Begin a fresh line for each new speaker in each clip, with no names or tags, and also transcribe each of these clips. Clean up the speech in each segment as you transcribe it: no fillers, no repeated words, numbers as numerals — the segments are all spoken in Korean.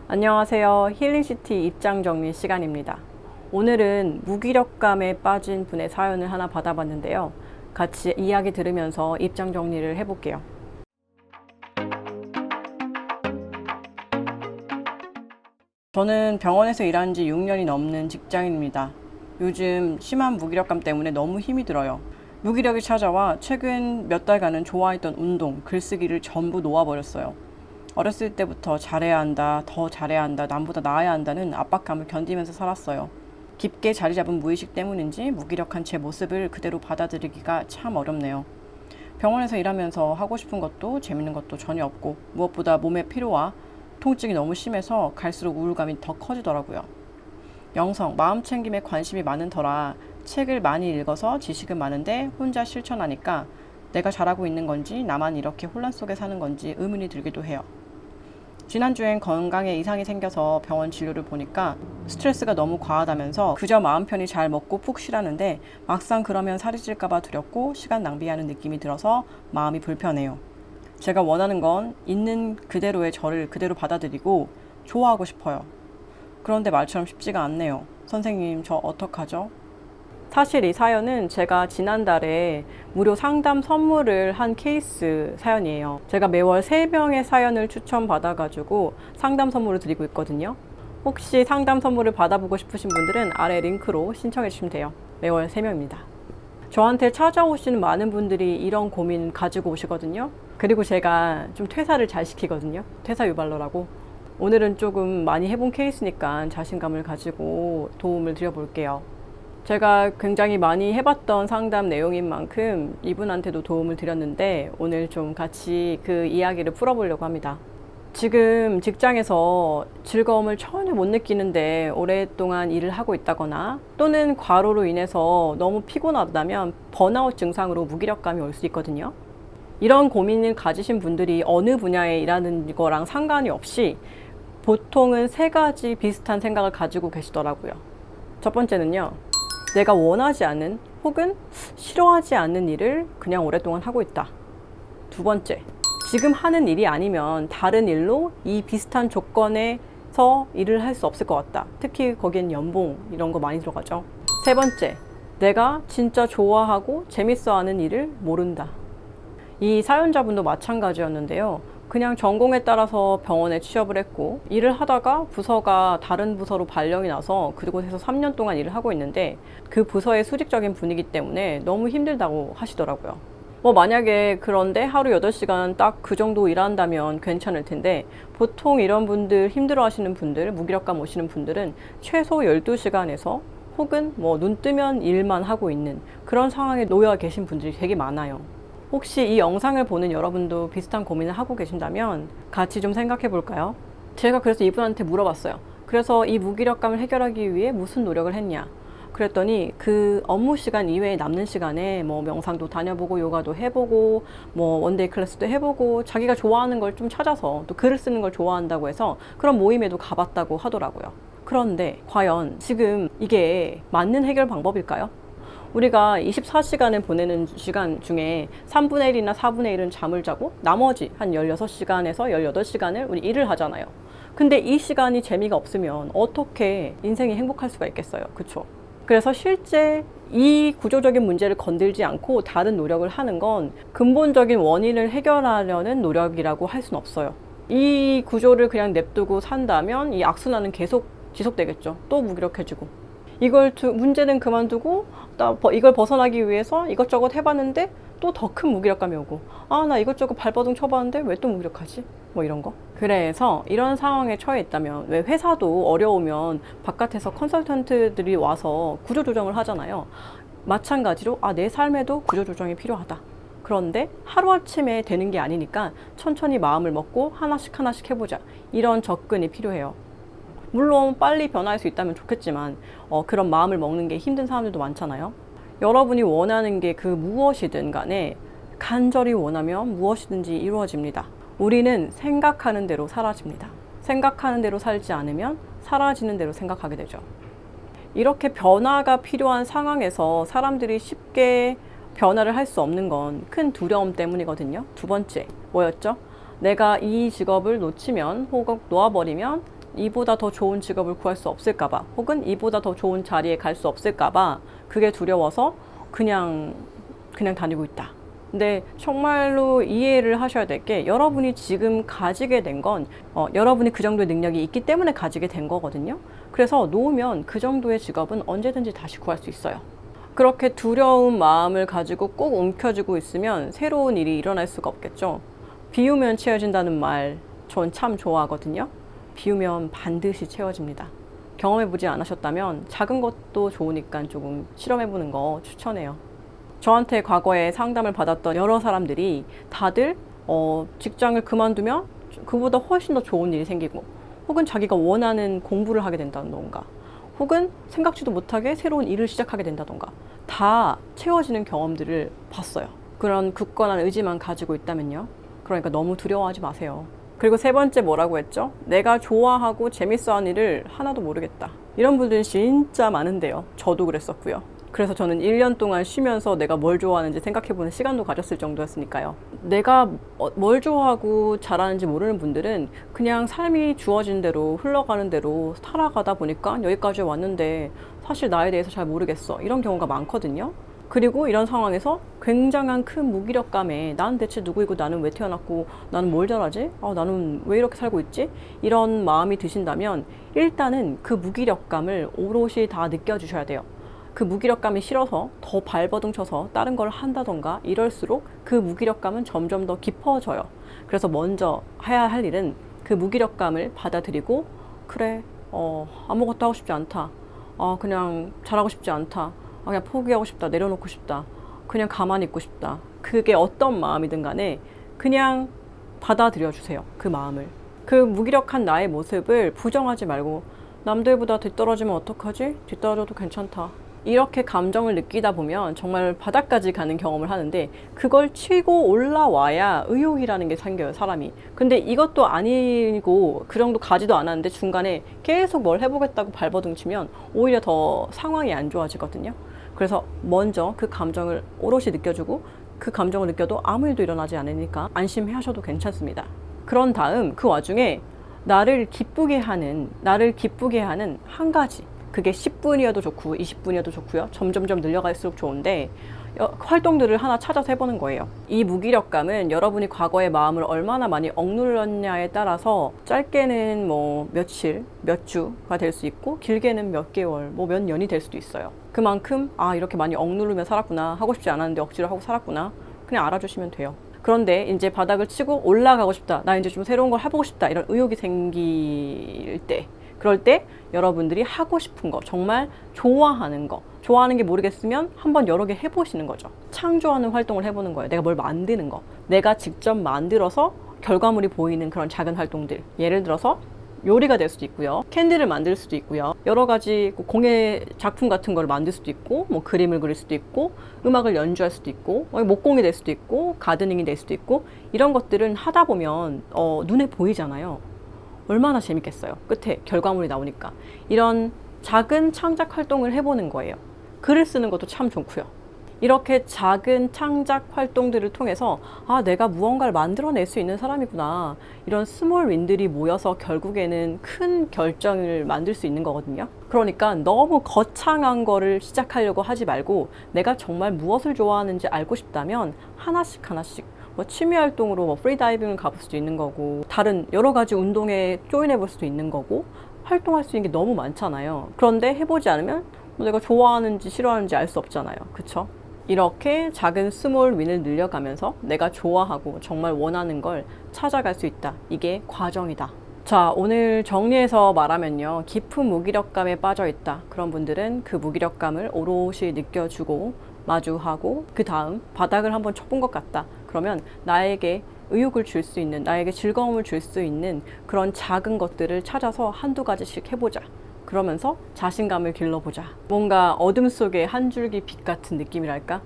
안녕하세요. 힐링시티 입장 정리 시간입니다. 오늘은 무기력감에 빠진 분의 사연을 하나 받아봤는데요. 같이 이야기 들으면서 입장 정리를 해볼게요. 저는 병원에서 일한 지 6년이 넘는 직장인입니다. 요즘 심한 무기력감 때문에 너무 힘이 들어요. 무기력이 찾아와 최근 몇 달간은 좋아했던 운동, 글쓰기를 전부 놓아버렸어요. 어렸을 때부터 잘해야 한다, 더 잘해야 한다, 남보다 나아야 한다는 압박감을 견디면서 살았어요. 깊게 자리 잡은 무의식 때문인지 무기력한 제 모습을 그대로 받아들이기가 참 어렵네요. 병원에서 일하면서 하고 싶은 것도 재밌는 것도 전혀 없고 무엇보다 몸의 피로와 통증이 너무 심해서 갈수록 우울감이 더 커지더라고요. 영성, 마음 챙김에 관심이 많은 터라 책을 많이 읽어서 지식은 많은데 혼자 실천하니까 내가 잘하고 있는 건지 나만 이렇게 혼란 속에 사는 건지 의문이 들기도 해요. 지난주엔 건강에 이상이 생겨서 병원 진료를 보니까 스트레스가 너무 과하다면서 그저 마음 편히 잘 먹고 푹 쉬라는데 막상 그러면 살이 찔까봐 두렵고 시간 낭비하는 느낌이 들어서 마음이 불편해요. 제가 원하는 건 있는 그대로의 저를 그대로 받아들이고 좋아하고 싶어요. 그런데 말처럼 쉽지가 않네요. 선생님, 저 어떡하죠? 사실 이 사연은 제가 지난달에 무료 상담 선물을 한 케이스 사연이에요. 제가 매월 3명의 사연을 추천받아가지고 상담 선물을 드리고 있거든요. 혹시 상담 선물을 받아보고 싶으신 분들은 아래 링크로 신청해 주시면 돼요. 매월 3명입니다. 저한테 찾아오시는 많은 분들이 이런 고민 가지고 오시거든요. 그리고 제가 좀 퇴사를 잘 시키거든요. 퇴사 유발러라고. 오늘은 조금 많이 해본 케이스니까 자신감을 가지고 도움을 드려볼게요. 제가 굉장히 많이 해봤던 상담 내용인 만큼 이분한테도 도움을 드렸는데 오늘 좀 같이 그 이야기를 풀어보려고 합니다. 지금 직장에서 즐거움을 전혀 못 느끼는데 오랫동안 일을 하고 있다거나 또는 과로로 인해서 너무 피곤하다면 번아웃 증상으로 무기력감이 올 수 있거든요. 이런 고민을 가지신 분들이 어느 분야에 일하는 거랑 상관이 없이 보통은 3가지 비슷한 생각을 가지고 계시더라고요. 첫 번째는요. 내가 원하지 않은 혹은 싫어하지 않는 일을 그냥 오랫동안 하고 있다. 두 번째, 지금 하는 일이 아니면 다른 일로 이 비슷한 조건에서 일을 할 수 없을 것 같다. 특히 거기엔 연봉 이런 거 많이 들어가죠. 세 번째, 내가 진짜 좋아하고 재밌어하는 일을 모른다. 이 사연자분도 마찬가지였는데요. 그냥 전공에 따라서 병원에 취업을 했고 일을 하다가 부서가 다른 부서로 발령이 나서 그곳에서 3년 동안 일을 하고 있는데 그 부서의 수직적인 분위기 때문에 너무 힘들다고 하시더라고요. 만약에 그런데 하루 8시간 딱 그 정도 일한다면 괜찮을 텐데 보통 이런 분들 힘들어 하시는 분들, 무기력감 오시는 분들은 최소 12시간에서 혹은 눈 뜨면 일만 하고 있는 그런 상황에 놓여 계신 분들이 되게 많아요. 혹시 이 영상을 보는 여러분도 비슷한 고민을 하고 계신다면 같이 좀 생각해 볼까요? 제가 그래서 이분한테 물어봤어요. 그래서 이 무기력감을 해결하기 위해 무슨 노력을 했냐? 그랬더니 그 업무 시간 이외에 남는 시간에 명상도 다녀보고 요가도 해보고 원데이 클래스도 해보고 자기가 좋아하는 걸 좀 찾아서 또 글을 쓰는 걸 좋아한다고 해서 그런 모임에도 가봤다고 하더라고요. 그런데 과연 지금 이게 맞는 해결 방법일까요? 우리가 24시간을 보내는 시간 중에 3분의 1이나 4분의 1은 잠을 자고 나머지 한 16시간에서 18시간을 우리 일을 하잖아요. 근데 이 시간이 재미가 없으면 어떻게 인생이 행복할 수가 있겠어요. 그쵸? 그래서 실제 이 구조적인 문제를 건들지 않고 다른 노력을 하는 건 근본적인 원인을 해결하려는 노력이라고 할 수는 없어요. 이 구조를 그냥 냅두고 산다면 이 악순환은 계속 지속되겠죠. 또 무기력해지고. 문제는 그만두고 이걸 벗어나기 위해서 이것저것 해봤는데 또 더 큰 무기력감이 오고 나 이것저것 발버둥 쳐봤는데 왜 또 무기력하지? 이런 거. 그래서 이런 상황에 처해 있다면 왜 회사도 어려우면 바깥에서 컨설턴트들이 와서 구조조정을 하잖아요. 마찬가지로 내 삶에도 구조조정이 필요하다. 그런데 하루아침에 되는 게 아니니까 천천히 마음을 먹고 하나씩 하나씩 해보자. 이런 접근이 필요해요. 물론 빨리 변화할 수 있다면 좋겠지만 그런 마음을 먹는 게 힘든 사람들도 많잖아요. 여러분이 원하는 게 그 무엇이든 간에 간절히 원하면 무엇이든지 이루어집니다. 우리는 생각하는 대로 사라집니다. 생각하는 대로 살지 않으면 사라지는 대로 생각하게 되죠. 이렇게 변화가 필요한 상황에서 사람들이 쉽게 변화를 할 수 없는 건 큰 두려움 때문이거든요. 두 번째, 뭐였죠? 내가 이 직업을 놓치면 혹은 놓아버리면 이보다 더 좋은 직업을 구할 수 없을까봐, 혹은 이보다 더 좋은 자리에 갈 수 없을까봐 그게 두려워서 그냥 다니고 있다. 근데 정말로 이해를 하셔야 될 게, 여러분이 지금 가지게 된 건 여러분이 그 정도의 능력이 있기 때문에 가지게 된 거거든요. 그래서 놓으면 그 정도의 직업은 언제든지 다시 구할 수 있어요. 그렇게 두려운 마음을 가지고 꼭 움켜쥐고 있으면 새로운 일이 일어날 수가 없겠죠. 비우면 채워진다는 말 전 참 좋아하거든요. 비우면 반드시 채워집니다. 경험해보지 않으셨다면 작은 것도 좋으니까 조금 실험해보는 거 추천해요. 저한테 과거에 상담을 받았던 여러 사람들이 다들 직장을 그만두면 그보다 훨씬 더 좋은 일이 생기고, 혹은 자기가 원하는 공부를 하게 된다던가, 혹은 생각지도 못하게 새로운 일을 시작하게 된다던가, 다 채워지는 경험들을 봤어요. 그런 굳건한 의지만 가지고 있다면요. 그러니까 너무 두려워하지 마세요. 그리고 세 번째 뭐라고 했죠? 내가 좋아하고 재밌어하는 일을 하나도 모르겠다. 이런 분들이 진짜 많은데요. 저도 그랬었고요. 그래서 저는 1년 동안 쉬면서 내가 뭘 좋아하는지 생각해보는 시간도 가졌을 정도였으니까요. 내가 뭘 좋아하고 잘하는지 모르는 분들은 그냥 삶이 주어진 대로 흘러가는 대로 살아가다 보니까 여기까지 왔는데 사실 나에 대해서 잘 모르겠어, 이런 경우가 많거든요. 그리고 이런 상황에서 굉장한 큰 무기력감에 난 대체 누구이고 나는 왜 태어났고 나는 뭘 잘하지? 나는 왜 이렇게 살고 있지? 이런 마음이 드신다면 일단은 그 무기력감을 오롯이 다 느껴주셔야 돼요. 그 무기력감이 싫어서 더 발버둥 쳐서 다른 걸 한다던가 이럴수록 그 무기력감은 점점 더 깊어져요. 그래서 먼저 해야 할 일은 그 무기력감을 받아들이고, 그래, 아무것도 하고 싶지 않다. 그냥 잘하고 싶지 않다. 그냥 포기하고 싶다. 내려놓고 싶다. 그냥 가만히 있고 싶다. 그게 어떤 마음이든 간에 그냥 받아들여 주세요. 그 마음을. 그 무기력한 나의 모습을 부정하지 말고, 남들보다 뒤떨어지면 어떡하지? 뒤떨어져도 괜찮다. 이렇게 감정을 느끼다 보면 정말 바닥까지 가는 경험을 하는데, 그걸 치고 올라와야 의욕이라는 게 생겨요, 사람이. 근데 이것도 아니고 그 정도 가지도 않았는데 중간에 계속 뭘 해보겠다고 발버둥 치면 오히려 더 상황이 안 좋아지거든요. 그래서 먼저 그 감정을 오롯이 느껴주고, 그 감정을 느껴도 아무 일도 일어나지 않으니까 안심해 하셔도 괜찮습니다. 그런 다음 그 와중에 나를 기쁘게 하는 한 가지, 그게 10분이어도 좋고 20분이어도 좋고요. 점점점 늘려갈수록 좋은데 활동들을 하나 찾아서 해보는 거예요. 이 무기력감은 여러분이 과거의 마음을 얼마나 많이 억눌렀냐에 따라서 짧게는 뭐 며칠, 몇 주가 될 수 있고, 길게는 몇 개월, 뭐 몇 년이 될 수도 있어요. 그만큼 이렇게 많이 억누르며 살았구나, 하고 싶지 않았는데 억지로 하고 살았구나, 그냥 알아주시면 돼요. 그런데 이제 바닥을 치고 올라가고 싶다, 나 이제 좀 새로운 걸 해보고 싶다, 이런 의욕이 생길 때, 그럴 때 여러분들이 하고 싶은 거, 정말 좋아하는 게 모르겠으면 한번 여러 개 해보시는 거죠. 창조하는 활동을 해보는 거예요. 내가 뭘 만드는 거, 내가 직접 만들어서 결과물이 보이는 그런 작은 활동들. 예를 들어서 요리가 될 수도 있고요, 캔디를 만들 수도 있고요, 여러 가지 공예 작품 같은 걸 만들 수도 있고, 뭐 그림을 그릴 수도 있고, 음악을 연주할 수도 있고, 목공이 될 수도 있고, 가드닝이 될 수도 있고, 이런 것들은 하다 보면 눈에 보이잖아요. 얼마나 재밌겠어요. 끝에 결과물이 나오니까. 이런 작은 창작 활동을 해보는 거예요. 글을 쓰는 것도 참 좋고요. 이렇게 작은 창작 활동들을 통해서 내가 무언가를 만들어낼 수 있는 사람이구나, 이런 스몰 윈들이 모여서 결국에는 큰 결정을 만들 수 있는 거거든요. 그러니까 너무 거창한 거를 시작하려고 하지 말고, 내가 정말 무엇을 좋아하는지 알고 싶다면 하나씩 뭐 취미 활동으로 뭐 프리다이빙을 가볼 수도 있는 거고, 다른 여러 가지 운동에 조인해 볼 수도 있는 거고, 활동할 수 있는 게 너무 많잖아요. 그런데 해보지 않으면 내가 좋아하는지 싫어하는지 알 수 없잖아요. 그쵸? 이렇게 작은 스몰 윈을 늘려가면서 내가 좋아하고 정말 원하는 걸 찾아갈 수 있다. 이게 과정이다. 자, 오늘 정리해서 말하면요, 깊은 무기력감에 빠져 있다. 그런 분들은 그 무기력감을 오롯이 느껴주고 마주하고, 그 다음 바닥을 한번 쳐본 것 같다. 그러면 나에게 의욕을 줄 수 있는, 나에게 즐거움을 줄 수 있는 그런 작은 것들을 찾아서 한두 가지씩 해보자. 그러면서 자신감을 길러보자. 뭔가 어둠 속에 한 줄기 빛 같은 느낌이랄까?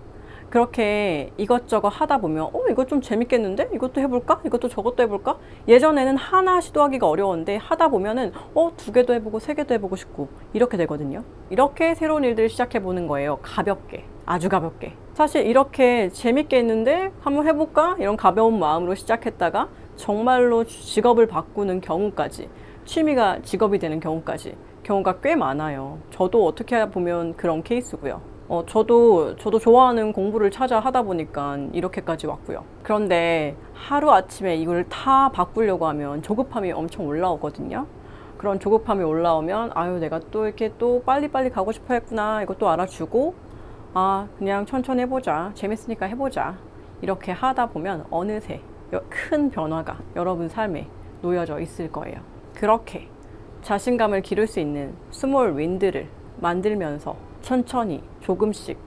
그렇게 이것저것 하다 보면 이거 좀 재밌겠는데? 이것도 해볼까? 이것도 저것도 해볼까? 예전에는 하나 시도하기가 어려웠는데 하다 보면은 2개도 해보고 3개도 해보고 싶고 이렇게 되거든요. 이렇게 새로운 일들을 시작해보는 거예요. 가볍게, 아주 가볍게. 사실 이렇게 재밌게 했는데 한번 해볼까? 이런 가벼운 마음으로 시작했다가 정말로 직업을 바꾸는 경우까지, 취미가 직업이 되는 경우가 꽤 많아요. 저도 어떻게 보면 그런 케이스고요. 저도 좋아하는 공부를 찾아 하다 보니까 이렇게까지 왔고요. 그런데 하루아침에 이걸 다 바꾸려고 하면 조급함이 엄청 올라오거든요. 그런 조급함이 올라오면 아유, 내가 또 이렇게 또 빨리빨리 가고 싶어 했구나, 이것도 알아주고, 그냥 천천히 해보자, 재밌으니까 해보자, 이렇게 하다 보면 어느새 큰 변화가 여러분 삶에 놓여져 있을 거예요. 그렇게 자신감을 기를 수 있는 스몰 윈들을 만들면서 천천히 조금씩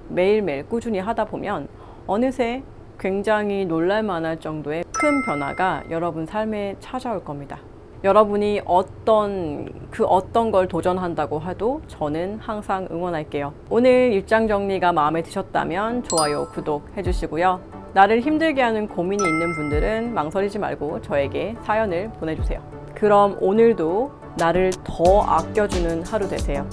매일매일 꾸준히 하다 보면 어느새 굉장히 놀랄만할 정도의 큰 변화가 여러분 삶에 찾아올 겁니다. 여러분이 어떤 걸 도전한다고 해도 저는 항상 응원할게요. 오늘 입장 정리가 마음에 드셨다면 좋아요, 구독 해주시고요. 나를 힘들게 하는 고민이 있는 분들은 망설이지 말고 저에게 사연을 보내주세요. 그럼 오늘도 나를 더 아껴주는 하루 되세요.